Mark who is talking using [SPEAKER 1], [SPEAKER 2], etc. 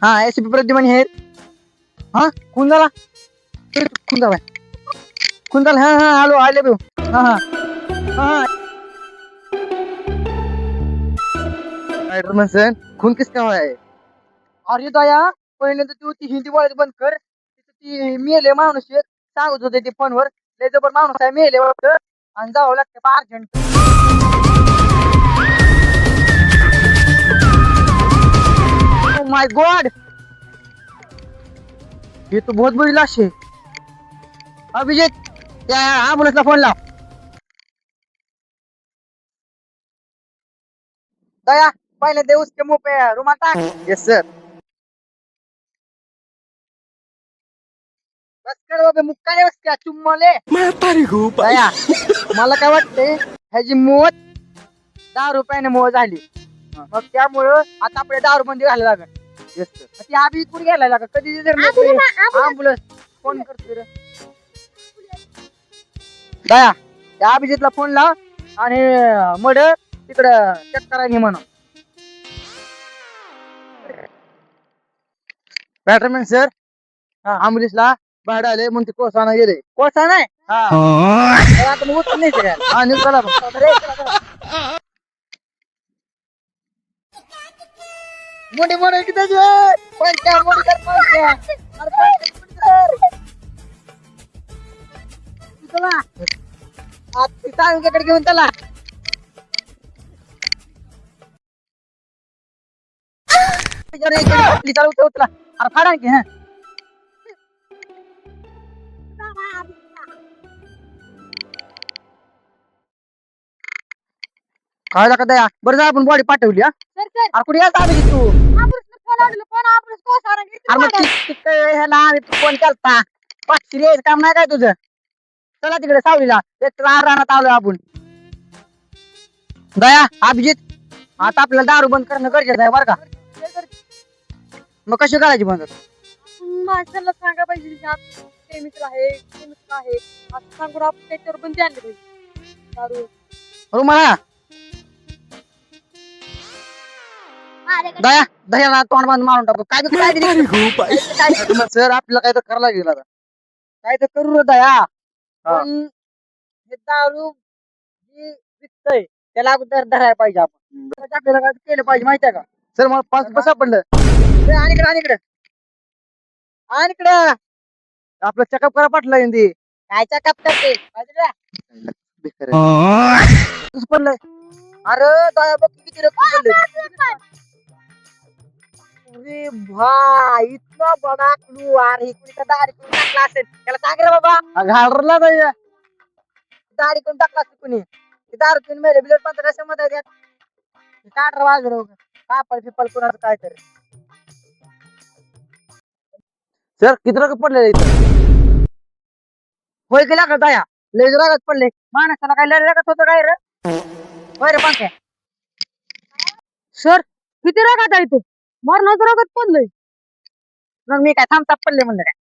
[SPEAKER 1] हा एसपी प्रद्युमन हे हा कोण झाला कोण झाला कोण झाला हा हा आलो आले भाऊ हा हा हा स्पायडरमॅन सर खून किसका हुआ है अरे दया पहिले तर तू ती हिंदी बोलायचं बंद कर ती मेले माणूस एक सांगत होते ते फोनवर लय जबर माणूस आहे मेले वाटतं आणि जावं लागतं अर्जंट माय गॉड ये तो बहुत बड़ी लाश है अभिजित त्या ॲम्ब्युलन्सला फोन लाव दया पहले दे उसके मुंह पे रुमाल टाक यस सर बस कर बाबा मुक्का रे उसका चुम्मले दया मला काय वाटतंय ह्याची मोत 10 रुपयाने मोह झाली मग त्यामुळं आता आपल्या 10 रुपये घालायला लागेल यस सर ती आबी कुठे घ्यायला लागेल कधी जर ॲम्ब्युलन्स फोन करतोय रे दया त्या अभिजितला फोन लाव आणि मड तिकडं चेक करायला म्हणा बॅटरमॅन सर ॲम्ब्युलन्सला भाडं आले म्हणून ते कोळसा गेले कोळसा नाही तर आता मग उचलून न्यायचं काय हा न्यूज चला मग रे, चला, चला. मोठे मोठे किती पंचा मोठी कर पंचा अरे पंचा मोठी कर. चला आता तालुक्याकडे घेऊन चला उचला अरे फाडा की हा काय का दया बरं जा आपण बॉडी पाठवली हा अरे कुठे यायचं आम्ही तू अरे मग ह्याला आम्ही फोन केलता पाचशे यायचं काम नाही काय तुझं चला तिकडे सावलीला एक रानात आलोय आपण दया अभिजित आता आपल्याला दारू बंद करणं गरजेचं आहे बरं का मग कशी करायची बंद
[SPEAKER 2] माणसाला सांगा पाहिजे केमिकल आहे असं सांगून आपण त्याच्यावर बंदी आणली पाहिजे दारू
[SPEAKER 1] रुमाला दया दह्याला तोंड बांध मारून टाकू काय सर आपल्याला काय तर करायला लागेल आता काय तर करू रे दया पण हे दारू जी विकतय त्याला अगोदर धरायला पाहिजे आपण आपल्याला काय केलं पाहिजे माहितीये का सर मला 5 सापडलं आणि इकडे आणि इकडे आपलं चेकअप करा पाटलं हिंदी काय चेकअप करते पडलंय अरे दया बघ किती रक्त पडले अरे भाई इतना बड़ा क्लू अरे इकडे का दारी कोण टाकला असेल त्याला सांग रे बाबा घाबरला नाही दारी कोण टाकला असेल कुणी दारू पिऊन मेले बिलट पण कशामध्ये त्यात काढ वाजर कापड पिपल कुणाचं काय तरी सर किती रगत पडलेले इथं होय गेला का दया लय रगत पडले माणसाला काय लय रगत होतं काय रे होय रे पंख्या
[SPEAKER 2] सर किती रगत आहे इथे मरणाचं रगत पडलंय
[SPEAKER 1] मग मी काय थांबता पडले म्हणलं काय